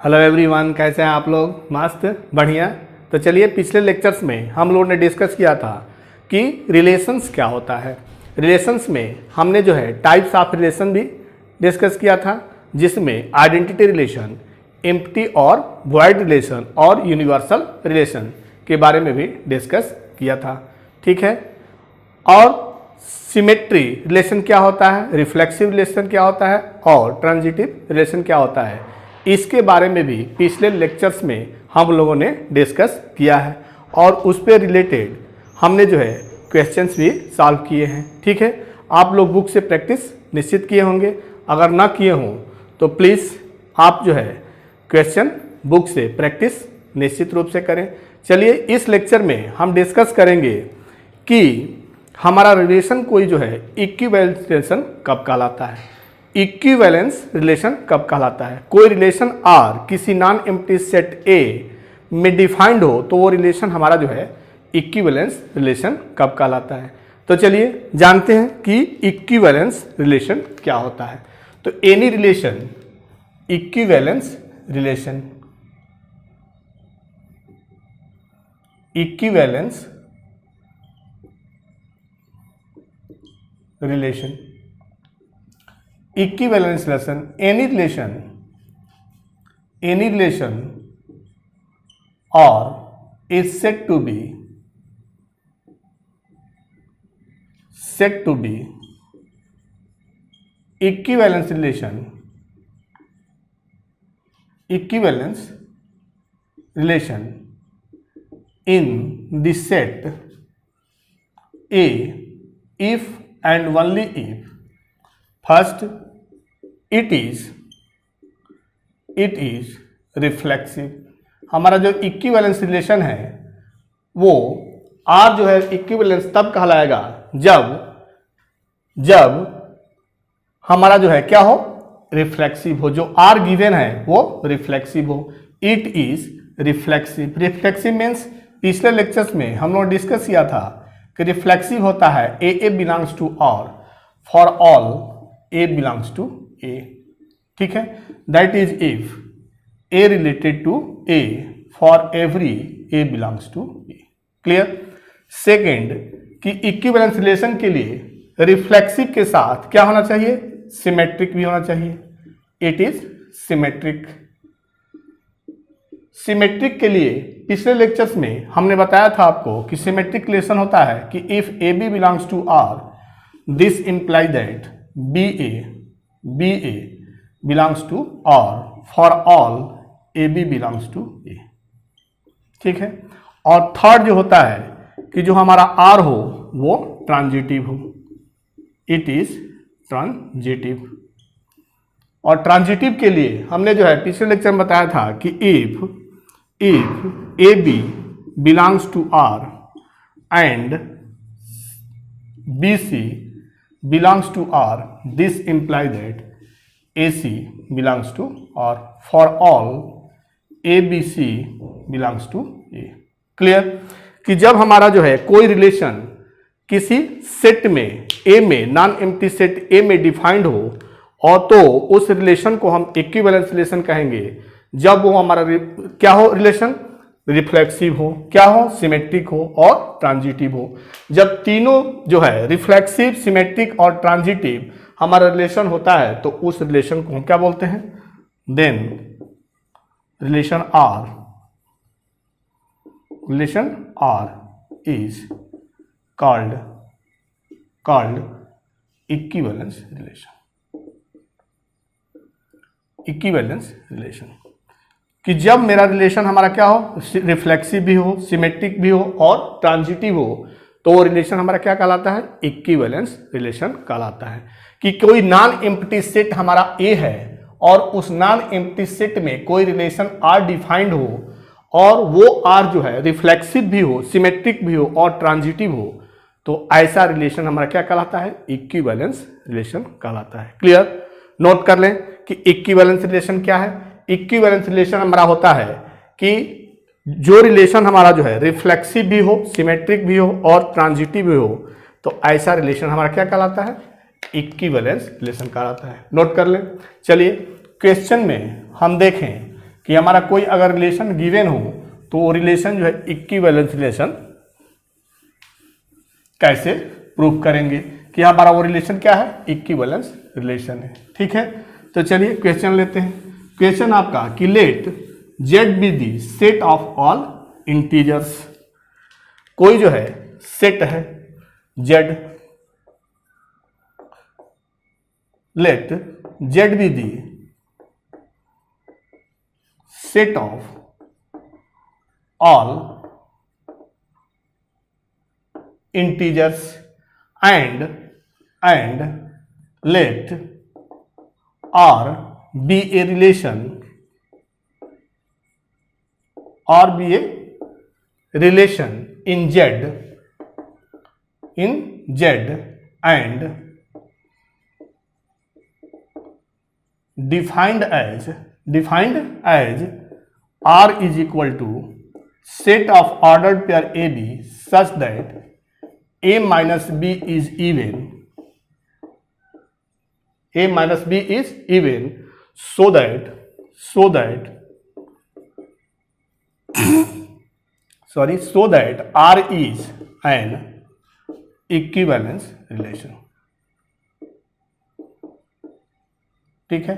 Hello everyone, कैसे हैं आप लोग? मस्त, बढ़िया। तो चलिए, पिछले लेक्चर्स में हम लोगों ने डिस्कस किया था कि रिलेशंस क्या होता है। रिलेशंस में हमने जो है टाइप्स ऑफ रिलेशन भी डिस्कस किया था, जिसमें आइडेंटिटी रिलेशन, एम्प्टी और वॉइड रिलेशन और यूनिवर्सल रिलेशन के बारे में भी डिस्कस किया था। ठीक है। और सिमेट्री रिलेशन क्या होता है, रिफ्लेक्सिव रिलेशन क्या होता है और ट्रांजिटिव रिलेशन क्या होता है, इसके बारे में भी पिछले लेक्चर्स में हम लोगों ने डिस्कस किया है और उस पर रिलेटेड हमने जो है क्वेश्चंस भी सॉल्व किए हैं। ठीक है। आप लोग बुक से प्रैक्टिस निश्चित किए होंगे। अगर ना किए हों तो प्लीज़ आप जो है क्वेश्चन बुक से प्रैक्टिस निश्चित रूप से करें। चलिए, इस लेक्चर में हम डिस्कस करेंगे कि हमारा रिलेशन कोई जो है इक्विवेलेंस रिलेशन कब कहलाता है। इक्विवेलेंस रिलेशन कब कहलाता है? कोई रिलेशन आर किसी नॉन एम्प्टी सेट ए में डिफाइंड हो तो वो रिलेशन हमारा जो है इक्विवेलेंस रिलेशन कब कहलाता है। तो चलिए जानते हैं कि इक्विवेलेंस रिलेशन क्या होता है। तो any relation, equivalence relation, equivalence relation, equivalence relation, any relation or is said to be equivalence relation in the set A if and only if first it is reflexive. हमारा जो equivalence relation है वो are जो है equivalence तब कहलाएगा जब हमारा जो है क्या हो, रिफ्लेक्सिव हो। जो आर गिवन है वो रिफ्लेक्सिव हो। It is reflexive. Reflexive means पिछले लेक्चर्स में हम लोग डिस्कस किया था कि रिफ्लेक्सिव होता है A belongs to R for all A belongs to A। ठीक है। That is if A related to A for every A belongs to A। Clear. Second कि इक्विवेलेंस रिलेशन के लिए रिफ्लेक्सिव के साथ क्या होना चाहिए, सिमेट्रिक भी होना चाहिए। It is symmetric. सिमेट्रिक के लिए पिछले लेक्चर्स में हमने बताया था आपको कि सिमेट्रिक रिलेशन होता है कि if AB belongs to R, this imply that BA belongs to R for all AB belongs to A। ठीक है। और थर्ड जो होता है कि जो हमारा R हो वो ट्रांजिटिव हो। It is transitive. और ट्रांजिटिव के लिए हमने जो है पिछले लेक्चर में बताया था कि if AB belongs to R and BC belongs to R, this imply that AC belongs to R for all ABC belongs to A। Clear. कि जब हमारा जो है कोई रिलेशन किसी सेट में A में, नॉन एम्प्टी सेट A में डिफाइंड हो और तो उस रिलेशन को हम इक्विवेलेंस रिलेशन कहेंगे जब वो हमारा क्या हो, रिलेशन रिफ्लेक्सिव हो, क्या हो, सिमेट्रिक हो और ट्रांजिटिव हो। जब तीनों जो है रिफ्लेक्सिव, सिमेट्रिक और ट्रांजिटिव हमारा रिलेशन होता है तो उस रिलेशन को हम क्या बोलते हैं, then relation R is called equivalence relation. कि जब मेरा रिलेशन हमारा क्या हो, रिफ्लेक्सिव भी हो, सिमेट्रिक भी हो और ट्रांजिटिव हो तो वो रिलेशन हमारा क्या कहलाता है, इक्विवेलेंस रिलेशन कहलाता है। कि कोई नॉन एम्प्टी सेट हमारा A है और उस नॉन एम्प्टी सेट में कोई रिलेशन R डिफाइंड हो और वो R जो है रिफ्लेक्सिव भी हो, सिमेट्रिक भी हो और ट्रांजिटिव हो तो ऐसा रिलेशन हमारा क्या कहलाता है, इक्विवेलेंस रिलेशन कहलाता है। क्लियर। नोट कर लें कि इक्विवेलेंस रिलेशन क्या है। इक्विवेलेंस रिलेशन हमारा होता है कि जो रिलेशन हमारा जो है रिफ्लेक्सिव भी हो, सिमेट्रिक भी हो और ट्रांजिटिव भी हो तो ऐसा रिलेशन हमारा क्या कहलाता है, इक्विवेलेंस रिलेशन कहलाता है। नोट कर लें। चलिए क्वेश्चन में हम देखें कि हमारा कोई अगर रिलेशन गिवन हो तो वो रिलेशन जो है इक्विवेलेंस रिलेशन कैसे प्रूव करेंगे कि हमारा वो रिलेशन क्या है, इक्विवेलेंस रिलेशन है। ठीक है, तो चलिए क्वेश्चन लेते हैं। क्वेश्चन आपका कि let Z be the set of all integers. कोई जो है सेट है Z, let Z be the set of all integers and let R be a relation in Z and defined as R is equal to set of ordered pair AB such that A minus B is even, so that R is an equivalence relation। ठीक है,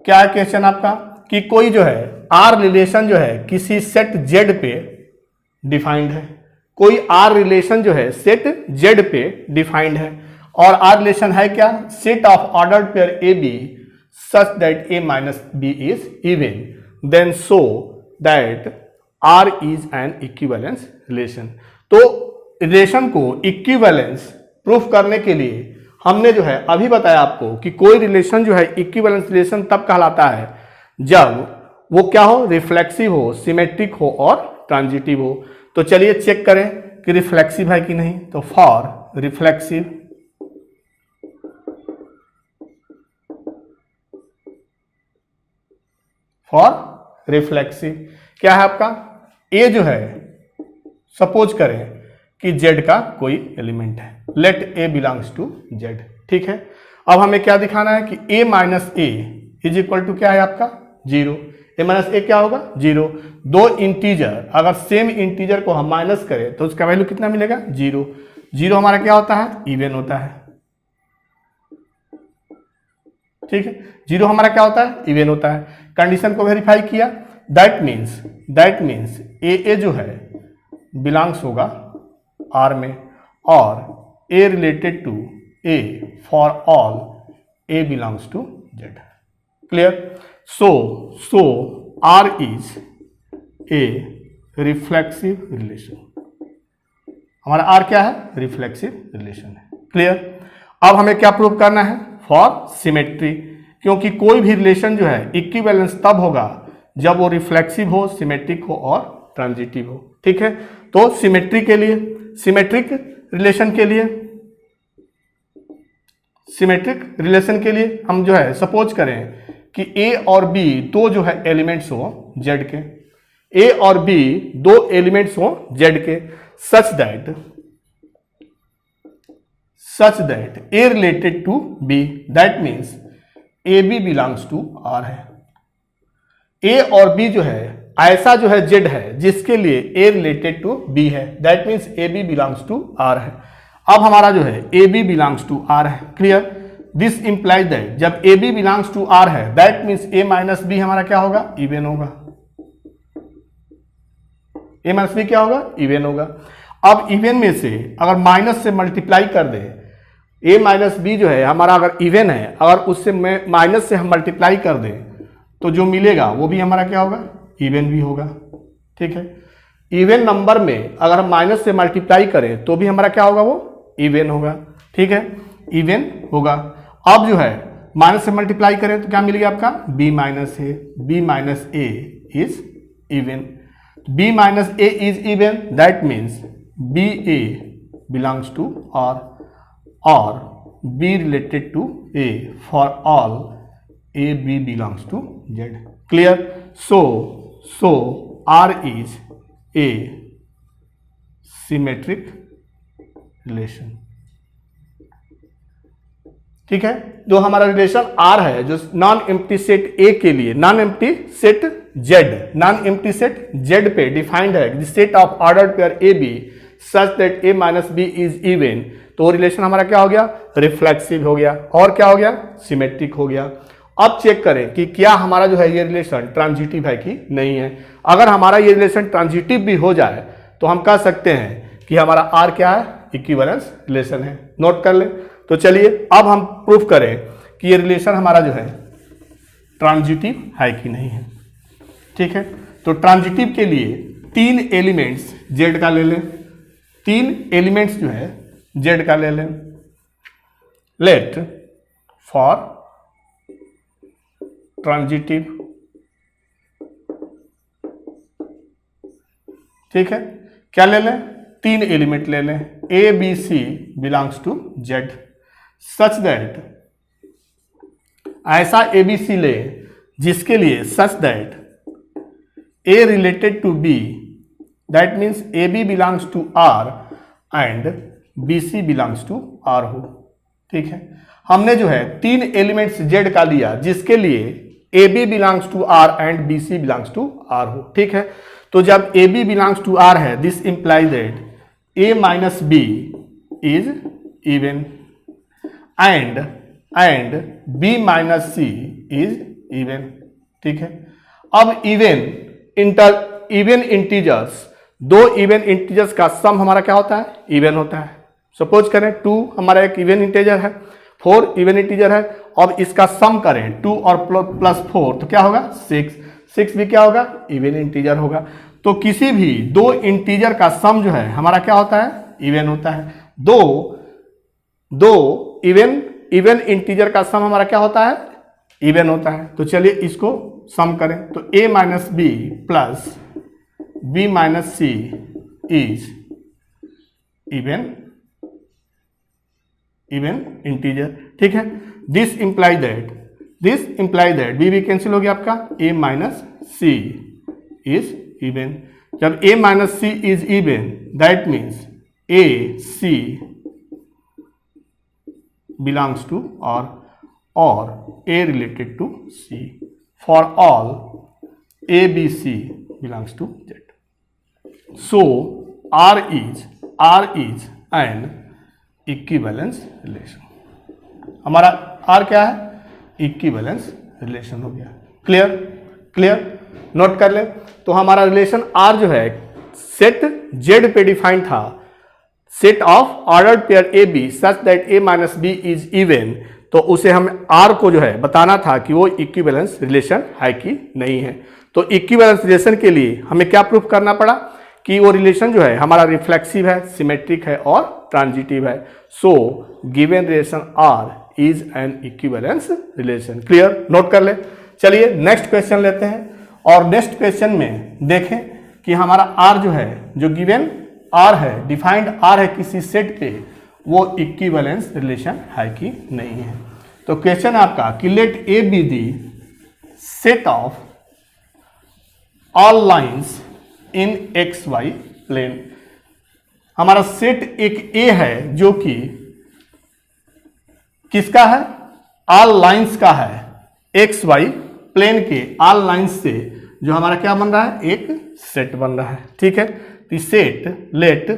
क्या है question आपका कि कोई जो है R relation जो है किसी सेट Z पे डिफाइंड है, कोई R रिलेशन जो है सेट Z पे डिफाइंड है, और R रिलेशन है क्या, set of ordered pair A B such that A minus B is even, then so that R is an equivalence relation. तो रिलेशन को इक्विवेलेंस प्रूफ करने के लिए हमने जो है अभी बताया आपको कि कोई रिलेशन जो है इक्विवेलेंस रिलेशन तब कहलाता है जब वो क्या हो, रिफ्लेक्सिव हो, सिमेट्रिक हो और ट्रांजिटिव हो। तो चलिए चेक करें कि रिफ्लेक्सिव है कि नहीं। तो फॉर रिफ्लेक्सिव क्या है आपका, ए जो है सपोज करें कि जेड का कोई एलिमेंट है, let A belongs to Z. ठीक है, अब हमें क्या दिखाना है कि A minus A is equal to क्या है आपका, जीरो। ए माइनस ए क्या होगा, जीरो। दो इंटीजर अगर सेम इंटीजर को हम माइनस करें तो उसका वैल्यू कितना मिलेगा, जीरो। जीरो हमारा क्या होता है, इवन होता है। ठीक है, जीरो हमारा क्या होता है, इवन होता है। कंडीशन को वेरीफाई किया, दैट मीन्स ए जो है बिलोंग्स होगा आर में, और A related to A for all A belongs to Z. Clear. So R is a reflexive relation. हमारा आर क्या है, रिफ्लेक्सिव रिलेशन है। क्लियर। अब हमें क्या प्रूव करना है, फॉर सिमेट्री, क्योंकि कोई भी रिलेशन जो है इक्विवेलेंस तब होगा जब वो रिफ्लेक्सिव हो, सिमेट्रिक हो और ट्रांजिटिव हो। ठीक है, तो सिमेट्रिक रिलेशन के लिए हम जो है सपोज करें कि ए और बी दो जो है एलिमेंट्स हो जेड के, ए और बी दो एलिमेंट्स हो जेड के, such that A related to B, that means A B belongs to R है। ए और बी जो है ऐसा जो है जेड है जिसके लिए ए रिलेटेड टू बी है, that means A B belongs to R है। अब हमारा जो है A B belongs to R है। क्लियर। दिस इंप्लाइज दैट जब A B belongs to R है, that means A minus B हमारा क्या होगा, इवन होगा। ए माइनस बी क्या होगा, इवन होगा। अब इवन में से अगर माइनस से मल्टीप्लाई कर दे, ए माइनस बी जो है हमारा अगर इवन है, अगर उससे माइनस से हम मल्टीप्लाई कर दें तो जो मिलेगा वो भी हमारा क्या होगा, इवन भी होगा। ठीक है, इवन नंबर में अगर हम माइनस से मल्टीप्लाई करें तो भी हमारा क्या होगा, वो इवन होगा। ठीक है, इवन होगा। अब जो है माइनस से मल्टीप्लाई करें तो क्या मिलेगा आपका, b minus A is even. b minus A is even, that means B A belongs to R, और b related to a for all a b belongs to z। clear। so R is a symmetric relation। ठीक है। जो हमारा relation are है जो non empty set A के लिए, non empty set Z, non empty set Z पे defined है, set of ordered pair A B such that A minus B is even, तो रिलेशन हमारा क्या हो गया, रिफ्लेक्सिव हो गया, और क्या हो गया, सिमेट्रिक हो गया। अब चेक करें कि क्या हमारा जो है ये रिलेशन ट्रांजिटिव है कि नहीं है। अगर हमारा ये रिलेशन ट्रांजिटिव भी हो जाए तो हम कह सकते हैं कि हमारा आर क्या है, इक्विवेलेंस रिलेशन है। नोट कर ले। तो चलिए अब हम प्रूफ करें कि ये रिलेशन हमारा जो है ट्रांजिटिव है कि नहीं है। ठीक है, तो ट्रांजिटिव के लिए 3 एलिमेंट्स जेड का ले लें, 3 एलिमेंट्स जो है जेड का ले लें। लेट फॉर ट्रांजिटिव, ठीक है, क्या ले लें, 3 एलिमेंट ले लें, A B C belongs to Z such that, ऐसा ए बी सी ले जिसके लिए such that A related to B, that means A B belongs to R and B C belongs to R हो। ठीक है, हमने जो है 3 एलिमेंट्स जेड का लिया जिसके लिए A B belongs to R and B C belongs to R हो। ठीक है, तो जब A B belongs to R है, this implies that A minus B is even and B minus C is even. ठीक है, अब इवन इंटीजर्स, 2 इवन इंटीजर्स का सम हमारा क्या होता है, इवन होता है। सपोज करें 2 हमारा एक इवन इंटीजर है, 4 इवन इंटीजर है, अब इसका सम करें 2 और प्लस 4 तो क्या होगा 6 भी क्या होगा, इवन इंटीजर होगा। तो किसी भी 2 इंटीजर का सम जो है हमारा क्या होता है, इवन होता है। दो इवन इंटीजर का सम हमारा क्या होता है, इवन होता है। तो चलिए इसको सम करें, तो a minus B plus B minus C is even integer. ठीक है, this imply that B cancel हो गया आपका, a minus C is even. जब a minus C is even that means a c belongs to or a related to c for all a b c belongs to z. So r is an equivalence relation. हमारा r क्या है, equivalence relation हो गया। Clear, note कर ले। तो हमारा relation r जो है सेट z पे डिफाइंड था, set of ordered pair A B such that A minus B is even, तो उसे हम आर को जो है बताना था कि वो इक्विवेलेंस रिलेशन है कि नहीं है। तो इक्विवेलेंस रिलेशन के लिए हमें क्या प्रूफ करना पड़ा कि वो रिलेशन जो है हमारा रिफ्लेक्सिव है, सिमेट्रिक है और ट्रांजिटिव है। So given relation R is an equivalence relation. Clear, note कर ले। चलिए नेक्स्ट क्वेश्चन लेते हैं, और नेक्स्ट क्वेश्चन में देखें कि हमारा आर जो है, जो गिवन आर है, डिफाइंड आर है किसी सेट पे, वो इक्विवेलेंस रिलेशन है कि नहीं है। तो क्वेश्चन आपका कि let A be the set of all lines in X Y plane. हमारा सेट एक ए है जो कि किसका है, ऑल लाइंस का है, एक्स वाई प्लेन के ऑल लाइंस से जो हमारा क्या बन रहा है, एक सेट बन रहा है। ठीक है, the set let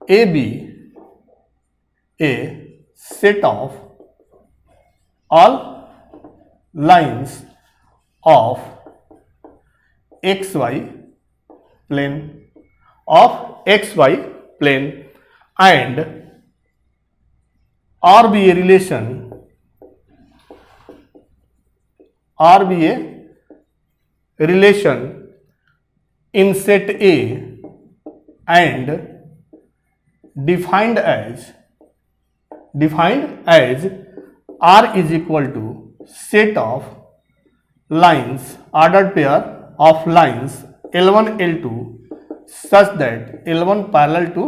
a be a set of all lines of xy plane and or be a relation in set A and defined as R is equal to set of lines, ordered pair of lines L1 L2 such that L1 parallel to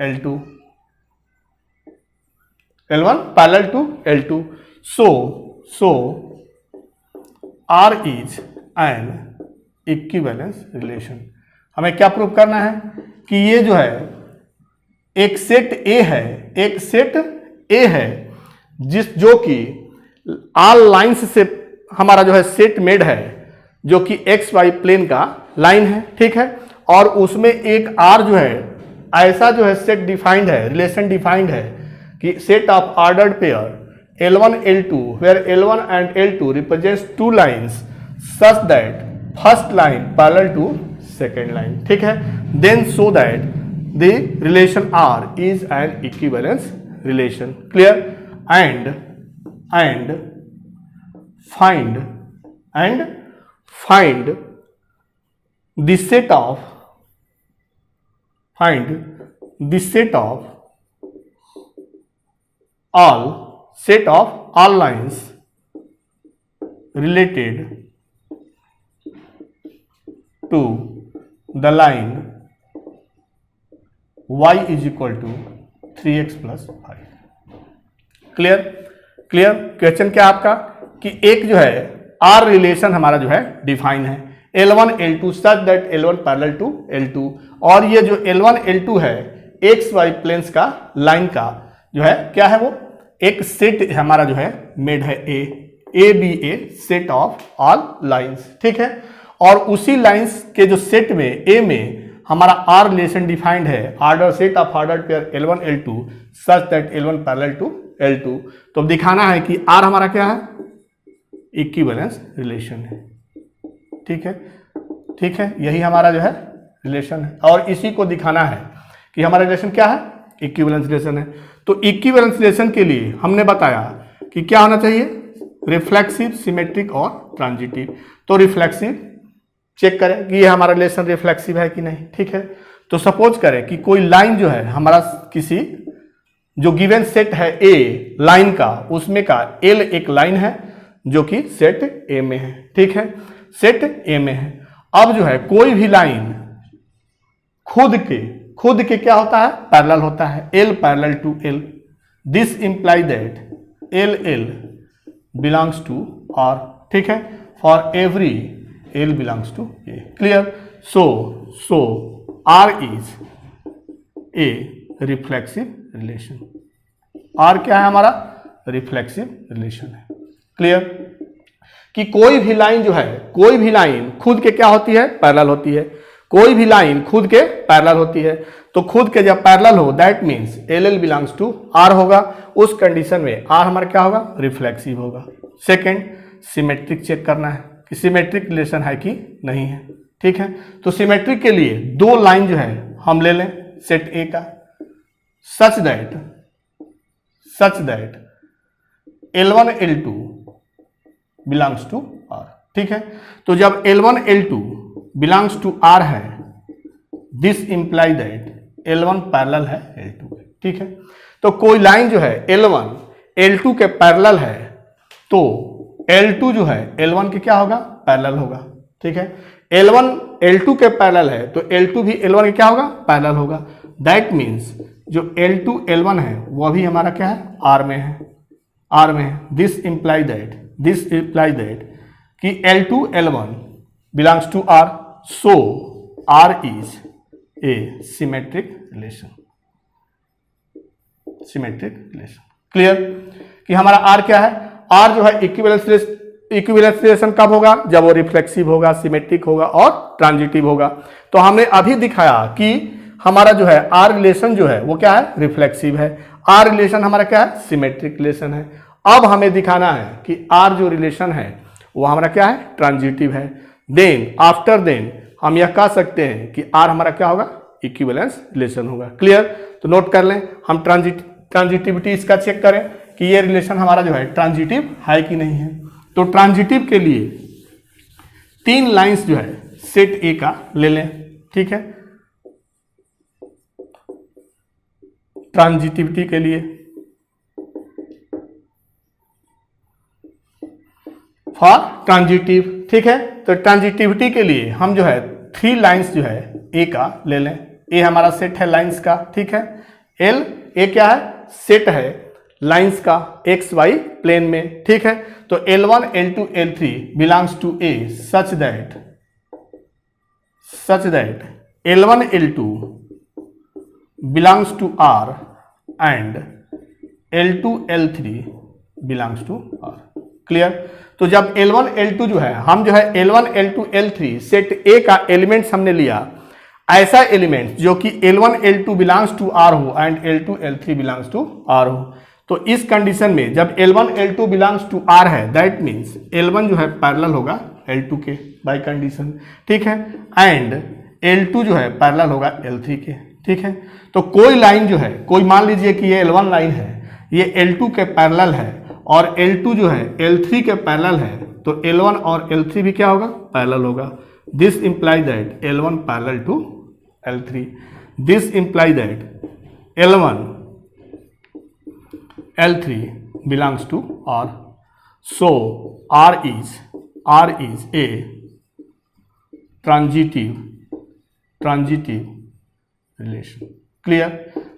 L2, so R is an equivalence relation. हमें क्या prove करना है कि ये जो है एक set ए है, जो कि ऑल लाइंस से हमारा जो है सेट मेड है, जो कि एक्स वाई प्लेन का लाइन है, ठीक है, और उसमें एक आर जो है ऐसा जो है सेट डिफाइंड है, रिलेशन डिफाइंड है कि set of ordered pair L1 L2 where L1 and L2 represents two lines such that first line parallel to second line, ठीक है, then show that the relation R is an equivalence relation, clear, and find the set of all lines related to the line y is equal to 3x plus 5. Clear question क्या आपका कि एक जो है are relation हमारा जो है define है L1 L2 such that L1 parallel to L2, और ये जो L1 L2 है एक्स वाई प्लेन्स का लाइन का जो है क्या है, वो एक सेट हमारा जो है मेड है A be a set of all lines, ठीक है, और उसी लाइंस के जो सेट में ए में हमारा आर रिलेशन डिफाइंड है, order set of order pair L1 L2 such that L1 parallel to L2। तो अब दिखाना है कि आर हमारा क्या है, इक्विवेलेंस रिलेशन है, ठीक है, यही हमारा जो है रिलेशन है, और इसी को दिखाना है कि हमारा रिलेशन क्या है, इक्विवेलेंस रिलेशन है। तो इक्विवेलेंस रिलेशन के लिए हमने बताया कि क्या होना चाहिए, रिफ्लेक्सिव, सिमेट्रिक और ट्रांजिटिव। तो रिफ्लेक्सिव चेक करें कि ये हमारा रिलेशन रिफ्लेक्सिव है कि नहीं, ठीक है। तो सपोज करें कि कोई लाइन जो है हमारा किसी जो गिवन सेट है ए लाइन का, उसमें का एल एक लाइन है जो कि सेट ए में है, ठीक है, सेट ए में है। अब जो है कोई भी लाइन खुद के क्या होता है, पैरेलल होता है, L parallel to L, this imply that L L belongs to R, ठीक है, for every L belongs to A, clear. So R is a reflexive relation, R क्या है हमारा, रिफ्लेक्सिव रिलेशन है, क्लियर। कि कोई भी लाइन जो है, कोई भी लाइन खुद के क्या होती है, पैरेलल होती है, कोई भी लाइन खुद के पैरेलल होती है। तो खुद के जब पैरेलल हो that means L L belongs to R होगा, उस कंडीशन में आर हमारा क्या होगा, रिफ्लेक्सिव होगा। सेकंड, सिमेट्रिक चेक करना है कि सिमेट्रिक रिलेशन है कि नहीं है, ठीक है। तो सिमेट्रिक के लिए दो लाइन जो है हम ले लें सेट ए का, such that L1 L2 belongs to R, ठीक है। तो जब L1 L2 belongs to R है, this imply that L1 parallel है L2 के, ठीक है। तो कोई लाइन जो है L1 L2 के पैरेलल है, तो L2 जो है L1 के क्या होगा, पैरेलल होगा, ठीक है। L1 L2 के पैरेलल है तो L2 भी L1 के क्या होगा, पैरेलल होगा। दैट मीन्स जो L2 L1 है वो भी हमारा क्या है, आर में है, दिस इंप्लाई दैट कि L2 L1 belongs to R, so R is a symmetric relation, clear. कि हमारा आर क्या है, आर जो है इक्विवेलेंस रिलेशन कब होगा, जब वो रिफ्लेक्सिव होगा, सिमेट्रिक होगा और ट्रांजिटिव होगा। तो हमने अभी दिखाया कि हमारा जो है आर रिलेशन जो है वो क्या है, रिफ्लेक्सिव है, आर रिलेशन हमारा क्या है, सिमेट्रिक रिलेशन है। अब हमें दिखाना है कि आर जो रिलेशन है वो हमारा क्या है, ट्रांजिटिव है। आफ्टर देन हम यह कह सकते हैं कि आर हमारा क्या होगा, इक्विवेलेंस रिलेशन होगा, क्लियर। तो नोट कर लें, हम ट्रांजिटिविटी इसका चेक करें कि ये रिलेशन हमारा जो है ट्रांजिटिव है कि नहीं है। तो ट्रांजिटिव के लिए तीन लाइंस जो है सेट ए का ले लें, ठीक है। ट्रांजिटिविटी के लिए फॉर ट्रांजिटिव, ठीक है। तो ट्रांजिटिविटी के लिए हम जो है थ्री लाइंस जो है ए का ले लें, ए हमारा सेट है लाइंस का, ठीक है। एल ए क्या है, सेट है लाइंस का एक्स वाई प्लेन में, ठीक है। तो L1 L2 L3 belongs to A such that L1 L2 belongs to R and L2 L3 belongs to R. Clear? तो जब L1 L2 जो है, हम जो है L1 L2 L3 set A का एलिमेंट्स हमने लिया, ऐसा एलिमेंट जो कि L1 L2 belongs to R हो and L2 L3 belongs to R हो, तो इस कंडीशन में जब L1 L2 belongs to R है, दैट मीन्स L1 जो है पैरेलल होगा L2 के बाय कंडीशन, ठीक है, एंड L2 जो है पैरेलल होगा L3 के, ठीक है। तो कोई लाइन जो है, कोई मान लीजिए कि ये L1 लाइन है, ये L2 के पैरेलल है और L2 जो है L3 के पैरेलल है, तो L1 और L3 भी क्या होगा? पैरेलल होगा। This imply that L1 parallel to L3, this imply that L1 L3 belongs to R, so R is a transitive relation. Clear?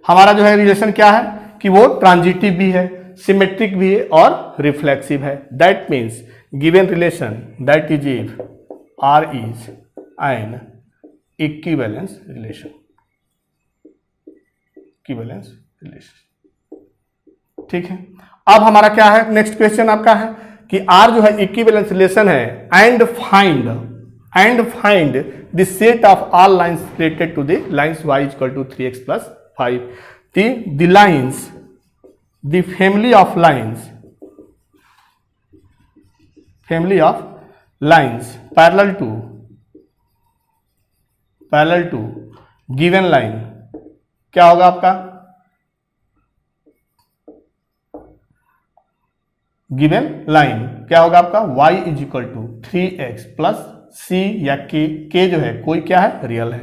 हमारा जो है रिलेशन क्या है कि वो ट्रांजिटिव भी है, सिमेट्रिक भी है और रिफ्लेक्सिव है। That means given relation that is if R is an equivalence relation, equivalence relation, ठीक है। अब हमारा क्या है, नेक्स्ट क्वेश्चन आपका है कि R जो है इक्विवेलेंस रिलेशन है and find the set of all lines related to the lines y equal to 3x plus 5, the lines, the family of lines parallel to given line क्या होगा आपका? Given line क्या होगा आपका? y is equal to 3x plus c या k जो है कोई क्या है? रियल है,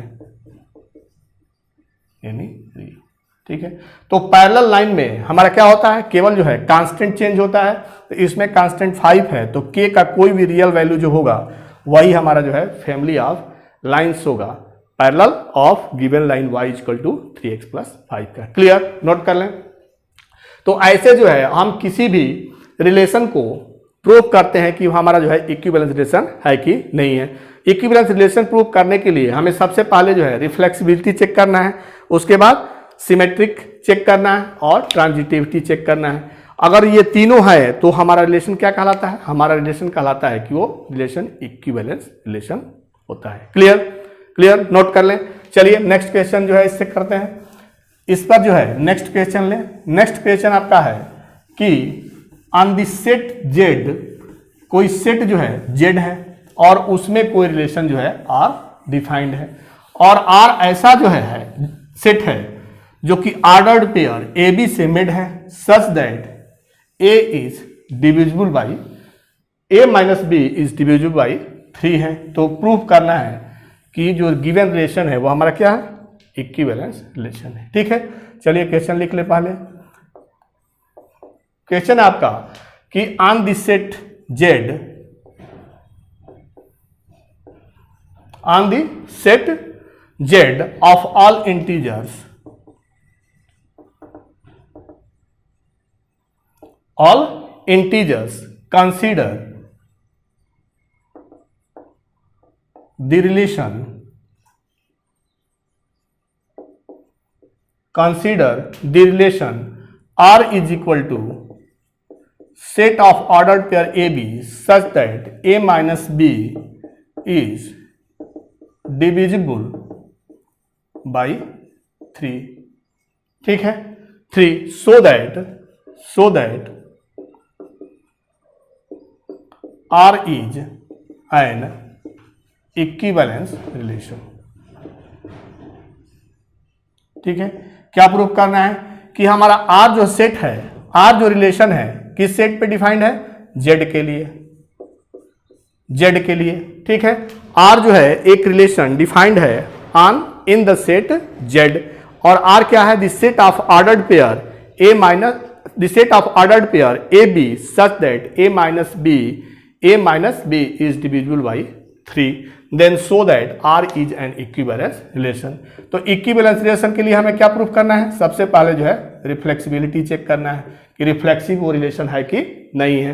यानी रियल, ठीक है। तो पैरेलल लाइन में हमारा क्या होता है? केवल जो है कांस्टेंट चेंज होता है, तो इसमें कांस्टेंट 5 है, तो k का कोई भी रियल वैल्यू जो होगा वही हमारा जो है फैमिली ऑफ लाइंस होगा parallel of given line y equal to 3x plus 5 का। क्लियर? नोट कर लें। तो ऐसे जो है हम किसी भी रिलेशन को प्रूव करते हैं कि हमारा जो है इक्विवेलेंस रिलेशन है कि नहीं है। इक्विवेलेंस रिलेशन प्रूव करने के लिए हमें सबसे पहले जो है रिफ्लेक्सिबिलिटी चेक करना है, उसके बाद सिमेट्रिक चेक करना है और ट्रांजिटिविटी चेक करना है। अगर ये तीनों है तो हमारा रिलेशन क्या कहलाता है? हमारा रिलेशन कहलाता है कि वो रिलेशन इक्विवेलेंस रिलेशन होता है। क्लियर? क्लियर? नोट कर लें। चलिए नेक्स्ट क्वेश्चन जो है इससे करते हैं। इस पर जो है नेक्स्ट क्वेश्चन लें। नेक्स्ट क्वेश्चन आपका है कि ऑन द सेट Z, कोई सेट जो है Z है और उसमें कोई रिलेशन जो है R डिफाइंड है, और R ऐसा जो है सेट है जो कि ऑर्डर्ड पेयर AB से मेड है such that A is divisible by A minus B is divisible by 3 है। तो प्रूफ करना है कि जो गिवन रिलेशन है वो हमारा क्या है? इक्विवेलेंस रिलेशन है, ठीक है। चलिए क्वेश्चन लिख ले पहले। क्वेश्चन आपका कि on the set Z, on the set Z of all integers, consider the relation R is equal to set of ordered pair AB such that A minus B is divisible by 3, ठीक है, 3, so that R is an equivalence relation, ठीक है। क्या proof करना है कि हमारा R जो सेट है, R जो रिलेशन है किस सेट पे डिफाइंड है? Z के लिए, Z के लिए, ठीक है। R जो है एक रिलेशन डिफाइंड है on in the set Z, और R क्या है? The set of ordered pair A minus the set of ordered pair AB such that A minus B is divisible by 3, then so that R is an equivalence relation. तो equivalence relation के लिए हमें क्या proof करना है? सबसे पहले जो है रिफ्लेक्सिबिलिटी चेक करना है कि रिफ्लेक्सिव वो रिलेशन है कि नहीं है।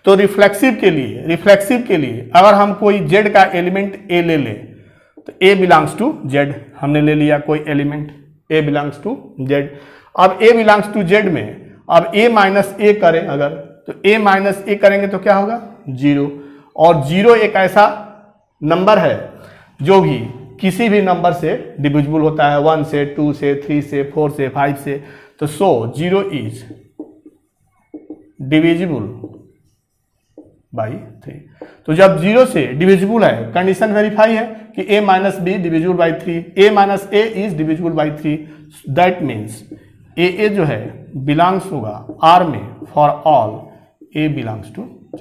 तो रिफ्लेक्सिव के लिए अगर हम कोई Z का एलिमेंट A ले लें तो A बिलोंग्स टू Z, हमने ले लिया कोई element A belongs to Z। अब A बिलोंग्स टू Z में अब A माइनस A करें अगर, तो a माइनस ए करेंगे तो क्या होगा 0, और 0 एक ऐसा नंबर है जो भी किसी भी नंबर से डिविजिबल होता है, 1 से 2 से 3 से 4 से 5 से, तो 0 इज डिविजिबल बाई 3। तो जब 0 से डिविजिबल है, कंडीशन वेरीफाई है कि a minus B divisible by 3, a minus A is divisible by 3, that means a जो है बिलोंग्स होगा R में for all a belongs to Z।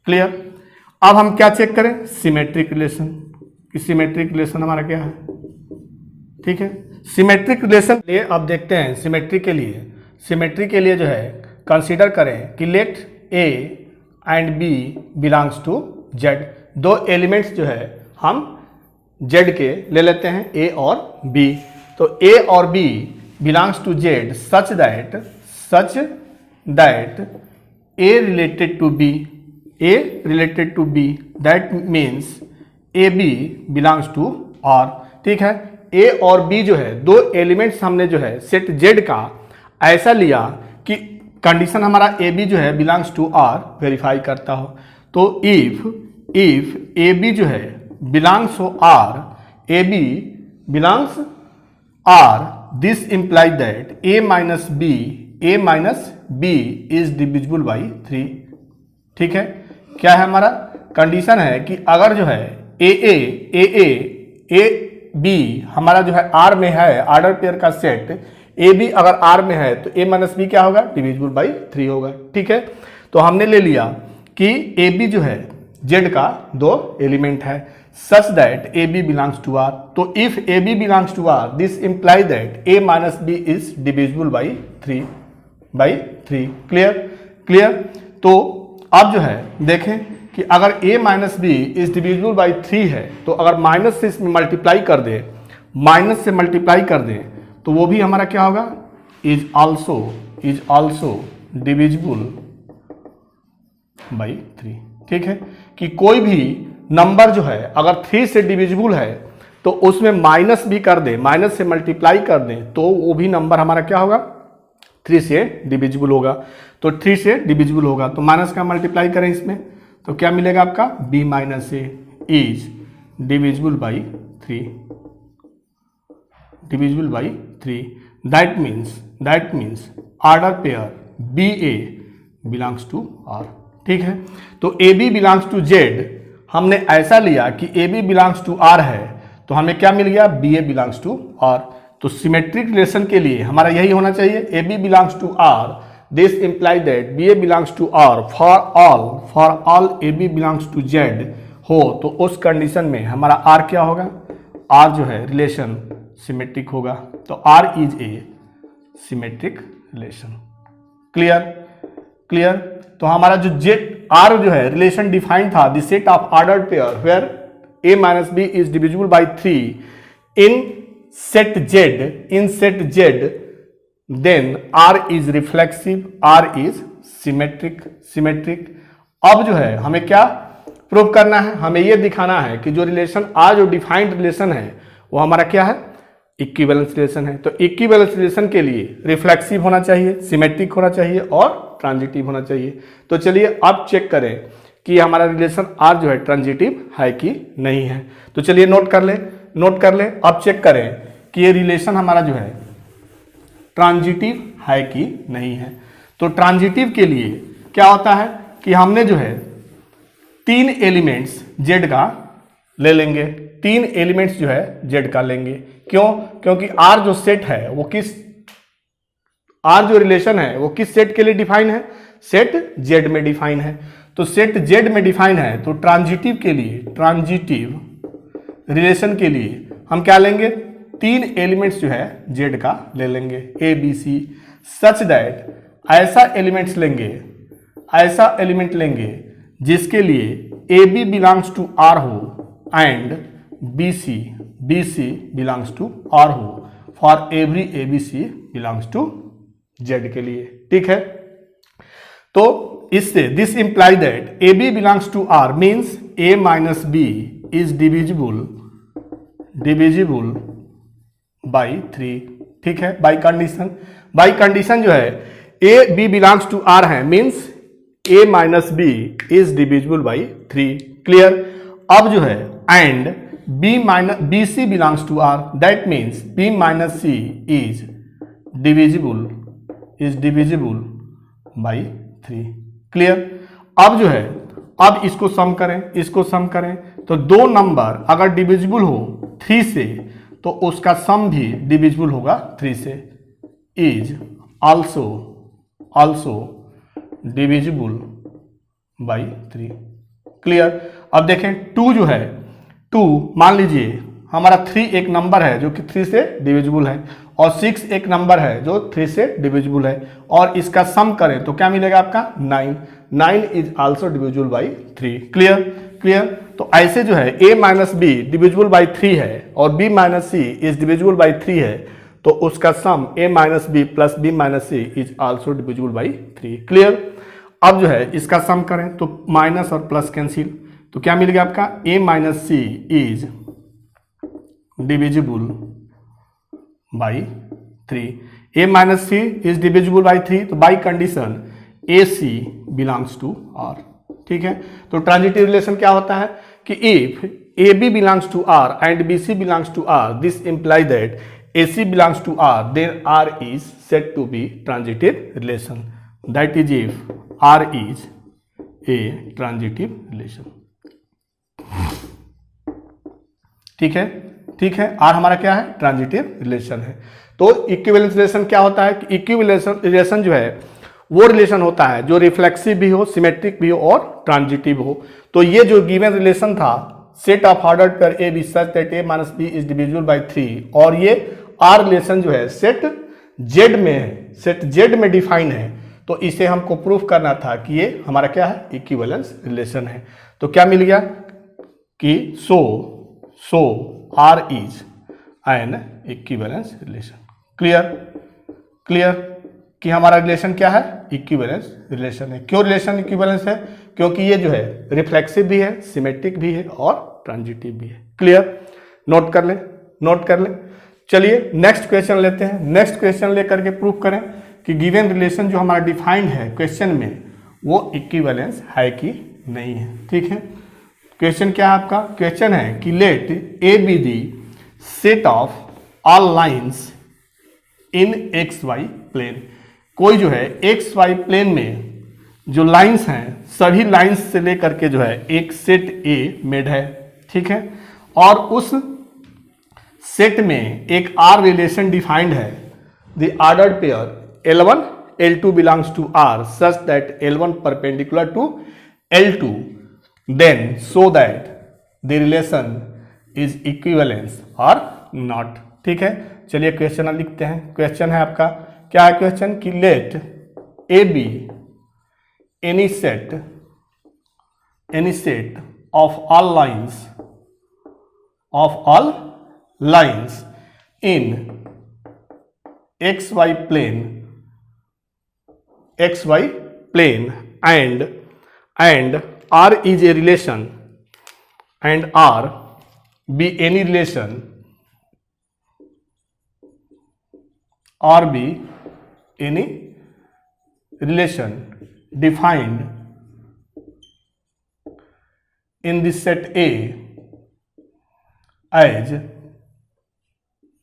Clear. अब हम क्या चेक करें, सिमेट्रिक रिलेशन, कि सिमेट्रिक रिलेशन हमारा क्या है। ठीक है, सिमेट्रिक रिलेशन लिए अब देखते हैं सिमेट्री के लिए जो है कंसीडर करें कि let a and b belongs to Z। दो एलिमेंट्स जो है हम Z के ले लेते हैं, a और b। तो a और b belongs to Z such that a related to b, that means ab belongs to R। ठीक है, a और b जो है दो एलिमेंट्स हमने जो है सेट Z का ऐसा लिया कि कंडीशन हमारा ए बी जो है बिलोंग्स टू आर वेरीफाई करता हो। तो इफ ए बी जो है belongs to R, A B belongs R, this imply that A minus B is divisible by 3। ठीक है, क्या है हमारा कंडीशन है कि अगर जो है ए बी हमारा जो है आर में है, ऑर्डर पेयर का सेट ए बी अगर आर में है तो ए माइनस बी क्या होगा, डिविजिबल बाई 3 होगा। ठीक है, तो हमने ले लिया कि ए बी जो है जेड का दो एलिमेंट है such that A B belongs to R. तो if A B belongs to R, this imply that A minus B is divisible by 3। Clear. तो अब जो है देखें कि अगर a minus B is divisible by 3 है, तो अगर माइनस से इसमें मल्टीप्लाई कर दें तो वो भी हमारा क्या होगा, इज ऑल्सो डिविजिबल बाई 3। ठीक है, कि कोई भी नंबर जो है अगर 3 से डिविजिबल है तो उसमें माइनस भी कर दें, माइनस से मल्टीप्लाई कर दें तो वो भी नंबर हमारा क्या होगा, 3 से डिविजिबल होगा। तो 3 से डिविजिबल होगा तो माइनस का मल्टीप्लाई करें इसमें तो क्या मिलेगा आपका, b minus A is divisible by 3। That means order pair B A belongs to R. ठीक है, तो A B belongs to Z हमने ऐसा लिया कि A B belongs to R है, तो हमें क्या मिल गया, B A belongs to R. तो सिमेट्रिक रिलेशन के लिए हमारा यही होना चाहिए, A B belongs to R, this imply that B A belongs to R for all A B belongs to Z हो। तो उस कंडीशन में हमारा आर क्या होगा, आर जो है रिलेशन सिमेट्रिक होगा। तो R is a symmetric relation. Clear. तो हमारा जो जेड आर जो है रिलेशन डिफाइंड था, the set of ordered pair where a minus B is divisible by 3 in set Z, then R is reflexive, R is symmetric. अब जो है हमें क्या प्रूव करना है, हमें यह दिखाना है कि जो रिलेशन आर जो डिफाइंड रिलेशन है वो हमारा क्या है, इक्विवेलेंस रिलेशन है। तो इक्विवेलेंस रिलेशन के लिए रिफ्लेक्सिव होना चाहिए, सिमेट्रिक होना चाहिए और ट्रांजिटिव होना चाहिए। तो चलिए अब चेक करें कि हमारा रिलेशन आर जो है ट्रांजिटिव है कि नहीं है। तो चलिए नोट कर ले। अब चेक करें कि ये रिलेशन हमारा जो है ट्रांजिटिव है कि नहीं है। तो ट्रांजिटिव के लिए क्या होता है कि हमने जो है 3 एलिमेंट्स जेड का ले लेंगे, 3 एलिमेंट्स जो है जेड का लेंगे। क्यों? क्योंकि आर जो सेट है वो आर जो रिलेशन है वो किस सेट के लिए डिफाइन है, सेट जेड में डिफाइन है। तो सेट जेड में डिफाइन है तो ट्रांजिटिव रिलेशन के लिए हम क्या लेंगे, 3 एलिमेंट्स जो है जेड का ले लेंगे, A B C, such that ऐसा एलिमेंट लेंगे जिसके लिए A B belongs to R हो and B C belongs to R हो for every A B C belongs to Z के लिए। ठीक है, तो इससे this imply that A B belongs to R means A minus B is divisible by 3। ठीक है, बाई कंडीशन जो है A B belongs to R है means a minus B is divisible by 3। Clear. अब जो है and B C belongs to R, that means B minus C is divisible by 3। Clear. अब जो है अब इसको सम करें तो दो नंबर अगर डिविजिबल हो 3 से तो उसका सम भी डिविजिबल होगा 3 से, is also divisible by 3। Clear. अब देखें 2 जो है 2 मान लीजिए हमारा 3 एक नंबर है जो कि 3 से डिविजिबल है और 6 एक नंबर है जो 3 से डिविजिबल है और इसका सम करें तो क्या मिलेगा आपका 9 is also divisible by 3। Clear. तो ऐसे जो है a minus B divisible by 3 है और b minus C is divisible by 3 है तो उसका sum a minus B plus b minus C is also divisible by 3। Clear. अब जो है इसका सम करें तो माइनस और प्लस कैंसिल तो क्या मिलेगा आपका a minus C is divisible by 3। a minus C is divisible by 3 तो by condition A C belongs to R. ठीक है। तो ट्रांजिटिव रिलेशन क्या होता है कि if A B belongs to R and B C belongs to R, this imply that A C belongs to R, then R is said to be transitive relation, that is if R is a transitive relation. ठीक है। Are हमारा क्या है transitive relation है। तो equivalence relation क्या होता है कि इक्विवेलेंस रिलेशन जो है वो रिलेशन होता है जो रिफ्लेक्सिव भी हो, सिमेट्रिक भी हो और ट्रांजिटिव हो। तो ये जो गिवन रिलेशन था set of ordered pair A B such that A minus B is divisible by 3 और ये आर रिलेशन जो है सेट जेड में है, सेट जेड में डिफाइन है। तो इसे हमको प्रूफ करना था कि ये हमारा क्या है इक्विवेलेंस रिलेशन है। तो क्या मिल गया कि so R is an equivalence relation. Clear कि हमारा रिलेशन क्या है इक्विवेलेंस रिलेशन है। क्यों रिलेशन इक्विवेलेंस है? क्योंकि ये जो है रिफ्लेक्सिव भी है, सिमेट्रिक भी है और ट्रांजिटिव भी है। क्लियर। नोट कर लें। चलिए नेक्स्ट क्वेश्चन लेते हैं। नेक्स्ट क्वेश्चन लेकर के प्रूफ करें कि गिवन रिलेशन जो हमारा डिफाइंड है क्वेश्चन में वो इक्विवेलेंस है कि नहीं है। ठीक है। क्वेश्चन क्या है आपका? क्वेश्चन है कि let A be the set of all lines in X Y plane. कोई जो है एक्स वाई प्लेन में जो लाइंस हैं सभी लाइंस से लेकर के जो है एक सेट ए मेड है। ठीक है। और उस सेट में एक आर रिलेशन डिफाइंड है, the ordered pair L1 L2 belongs to R such that L1 perpendicular to L2, then so that the relation is equivalence और नॉट। ठीक है। चलिए क्वेश्चन लिखते हैं। क्वेश्चन है आपका क्या है? क्वेश्चन कि let A be any set of all lines in X Y plane and R is a relation and R be any relation or be any relation defined in the set A as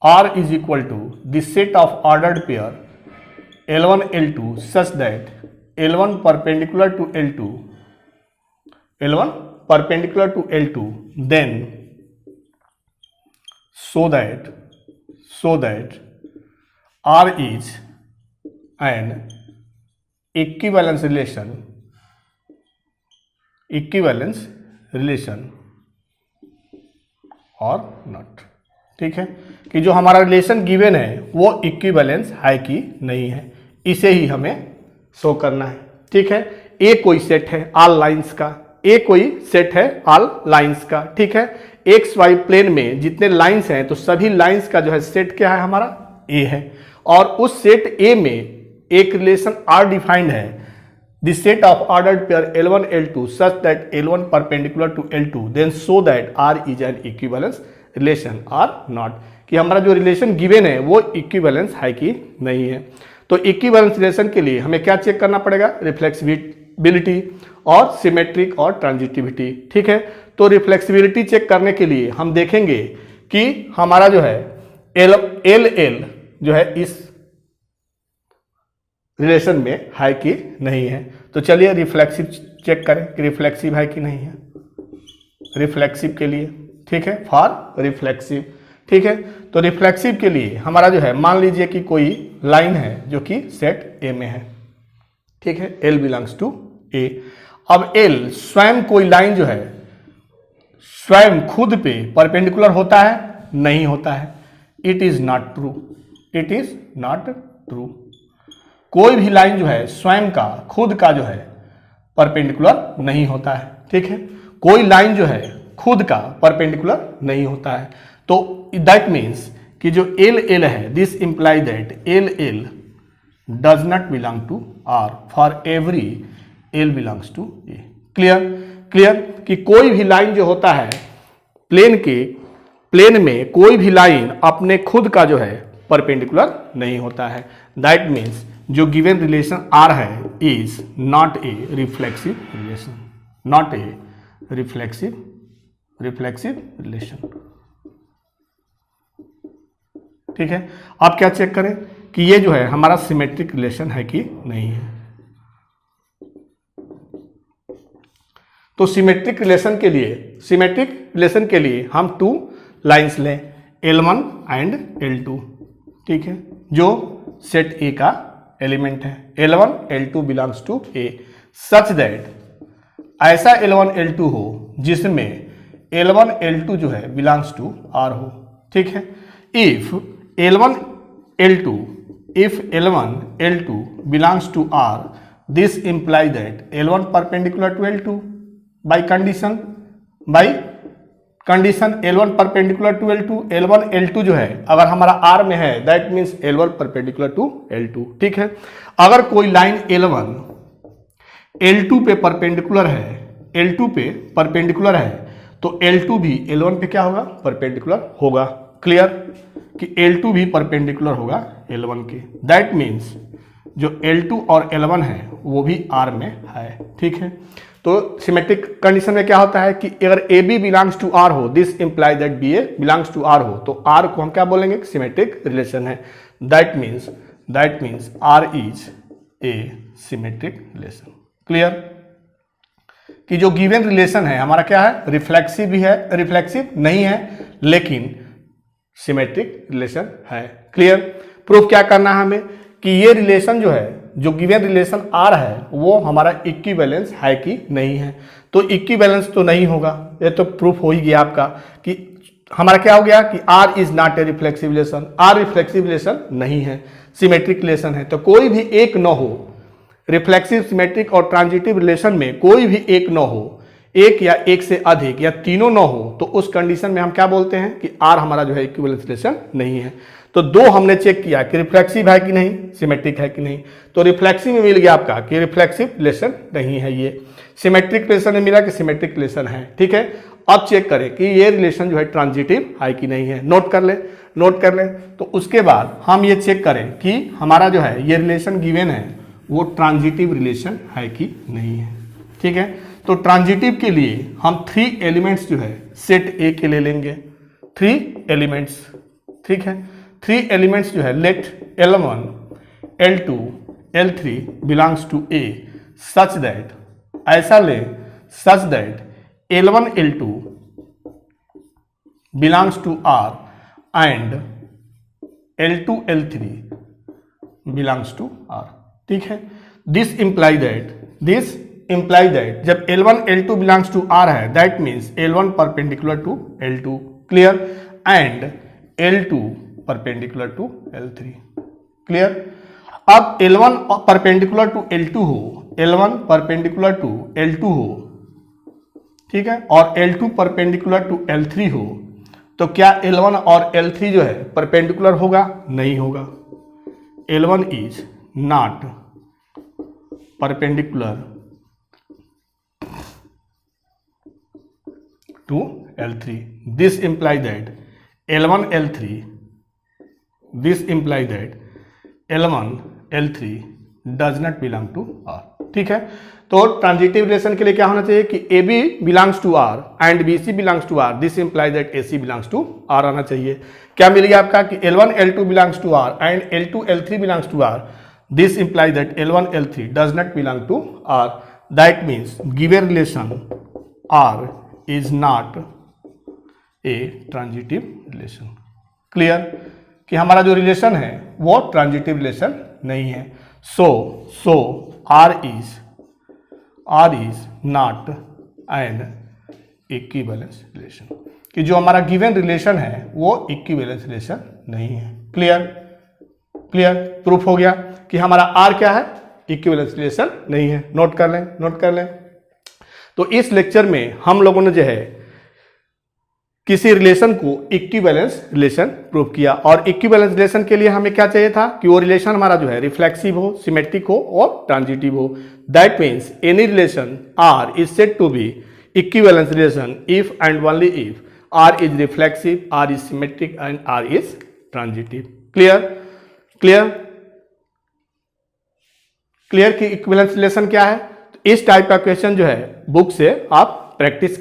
R is equal to the set of ordered pair L1 L2 such that L1 perpendicular to L2, then so that R is an equivalence relation और not. ठीक है। कि जो हमारा relation given है वो equivalence है कि नहीं है, इसे ही हमें शो करना है। ठीक है। ए कोई सेट है ऑल लाइंस का, ठीक है। एक्स वाई प्लेन में जितने लाइंस हैं तो सभी लाइंस का जो है सेट क्या है हमारा ए है और उस सेट ए में एक रिलेशन आर डिफाइंड है, the set of ordered pair L1 L2 such that L1 perpendicular to L2, then so that R is an equivalence relation or not. कि हमारा जो रिलेशन गिवन है वो इक्विवेलेंस है कि नहीं है। तो इक्विवेलेंस रिलेशन के लिए हमें क्या चेक करना पड़ेगा? रिफ्लेक्सिबिलिटी और सिमेट्रिक और ट्रांजिटिविटी। ठीक है, तो रिफ्लेक्सिबिलिटी चेक करने के लिए हम देखेंगे कि हमारा जो है एल जो है इस रिलेशन में है कि नहीं है। तो चलिए रिफ्लेक्सिव चेक करें कि रिफ्लेक्सिव है कि नहीं है, रिफ्लेक्सिव के लिए। ठीक है, फॉर रिफ्लेक्सिव। ठीक है, तो रिफ्लेक्सिव के लिए हमारा जो है, मान लीजिए कि कोई लाइन है जो कि सेट ए में है। ठीक है, L बिलोंग्स टू ए। अब L स्वयं कोई लाइन जो है स्वयं खुद पे परपेंडिकुलर होता है, नहीं होता है। It is not true, it is not true. कोई भी लाइन जो है स्वयं का खुद का जो है परपेंडिकुलर नहीं होता है। ठीक है, कोई लाइन जो है खुद का परपेंडिकुलर नहीं होता है। तो दैट मीन्स कि जो एल है, this imply that L does not belong to R for every L belongs to A. Clear कि कोई भी लाइन जो होता है प्लेन में कोई भी लाइन अपने खुद का जो है परपेंडिकुलर नहीं होता है। दैट मीन्स जो गिवन रिलेशन आर है is not a reflexive relation, not a reflexive relation. ठीक है, आप क्या चेक करें कि ये जो है हमारा सिमेट्रिक रिलेशन है कि नहीं है। तो सिमेट्रिक रिलेशन के लिए हम टू लाइंस लें, L1 एंड L2। ठीक है, जो सेट ए का एलिमेंट है। L1 L2 belongs to A such that ऐसा L1 L2 हो जिसमें L1 L2 जो है बिलोंग्स टू आर हो। ठीक है, if L1 L2 belongs to R, this imply that L1 perpendicular to L2 by condition L1 perpendicular to L2। L1 L2 जो है अगर हमारा R में है, that means L1 perpendicular to L2। ठीक है, अगर कोई लाइन L1 L2 पे परपेंडिकुलर है, तो L2 भी L1 पे क्या होगा, परपेंडिकुलर होगा। क्लियर कि L2 भी परपेंडिकुलर होगा L1 के। दैट मीन्स जो L2 और L1 है वो भी R में है। ठीक है, तो सिमेट्रिक कंडीशन में क्या होता है कि अगर AB बिलोंग्स टू R हो, this imply that BA belongs to R हो, तो R को हम क्या बोलेंगे, सिमेट्रिक रिलेशन है। That means R is a symmetric relation. Clear कि जो गिवन रिलेशन है हमारा क्या है, रिफ्लेक्सिव भी है, रिफ्लेक्सिव नहीं है लेकिन सिमेट्रिक रिलेशन है। क्लियर, प्रूफ क्या करना है हमें कि ये रिलेशन जो है, जो गिवन रिलेशन आर है वो हमारा इक्विवेलेंस है कि नहीं है। तो इक्विवेलेंस तो नहीं होगा, ये तो प्रूफ हो ही गया आपका कि हमारा क्या हो गया कि R is not a reflexive relation, R reflexive relation नहीं है, सिमेट्रिक रिलेशन है। तो कोई भी एक न हो, रिफ्लेक्सिव, सिमेट्रिक और ट्रांजिटिव रिलेशन में कोई भी एक न हो, एक या एक से अधिक या तीनों न हो, तो उस कंडीशन में हम क्या बोलते हैं कि आर हमारा जो है इक्विवेलेंस रिलेशन नहीं है। तो दो हमने चेक किया कि रिफ्लेक्सिव है कि नहीं, सिमेट्रिक है कि नहीं। तो रिफ्लेक्सिव में मिल गया आपका कि रिफ्लेक्सिव रिलेशन नहीं है, ये सिमेट्रिक रिलेशन में मिला कि सिमेट्रिक रिलेशन है। ठीक है, अब चेक करें कि ये रिलेशन जो है ट्रांजिटिव है कि नहीं है। नोट कर लें। तो उसके बाद हम ये चेक करें कि हमारा जो है ये रिलेशन गिवन है वो ट्रांजिटिव रिलेशन है कि नहीं है। ठीक है, तो ट्रांजिटिव के लिए हम 3 एलिमेंट्स जो है सेट ए के ले लेंगे, 3 एलिमेंट्स। ठीक है, 3 एलिमेंट्स जो है let L1 L2 L3 belongs to A such that, ऐसा ले such that L1 L2 belongs to R and L2 L3 belongs to R। ठीक है, दिस इंप्लाई दैट जब L1 L2 belongs to R है, that means L1 perpendicular to L2। Clear, and L2 perpendicular to L3। Clear, अब L1 perpendicular to L2 हो, L1 perpendicular to L2 हो, ठीक है, और L2 परपेंडिकुलर टू L3 हो, तो क्या L1 और L3 जो है परपेंडिकुलर होगा? नहीं होगा। L1 is not perpendicular to L3। This imply that L1 L3 does not belong to R। ठीक है। तो ट्रांजिटिव रिलेशन के लिए क्या होना चाहिए कि A B belongs to R and B C belongs to R, this implies that A C belongs to R आना चाहिए। क्या मिल गया आपका कि L1 L2 belongs to R and L2 L3 belongs to R, this implies that L1 L3 does not belong to R, that means given relation R is not a transitive relation. Clear कि हमारा जो relation है वो transitive relation नहीं है। So R is not an equivalence relation, कि जो हमारा गिवन रिलेशन है वो इक्विवेलेंस रिलेशन नहीं है। क्लियर प्रूफ हो गया कि हमारा आर क्या है, इक्विवेलेंस रिलेशन नहीं है। नोट कर लें। तो इस लेक्चर में हम लोगों ने जो है किसी रिलेशन को इक्विवेलेंस रिलेशन प्रूव किया, और इक्विवेलेंस रिलेशन के लिए हमें क्या चाहिए था कि वो रिलेशन हमारा जो है रिफ्लेक्सिव हो, सिमेट्रिक हो और ट्रांजिटिव हो। That means any relation R is said to be equivalence relation if and only if R is reflexive, R is symmetric and R is transitive. Clear कि इक्विवेलेंस रिलेशन क्या है। तो इस type का question जो है book से आप प्रैक्टिस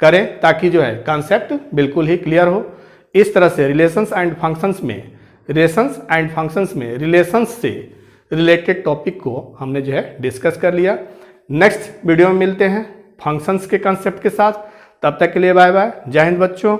करें ताकि जो है कॉन्सेप्ट बिल्कुल ही क्लियर हो। इस तरह से रिलेशंस एंड फंक्शंस में रिलेशंस से रिलेटेड टॉपिक को हमने जो है डिस्कस कर लिया। नेक्स्ट वीडियो में मिलते हैं फंक्शंस के कॉन्सेप्ट के साथ। तब तक के लिए बाय बाय। जय हिंद बच्चों।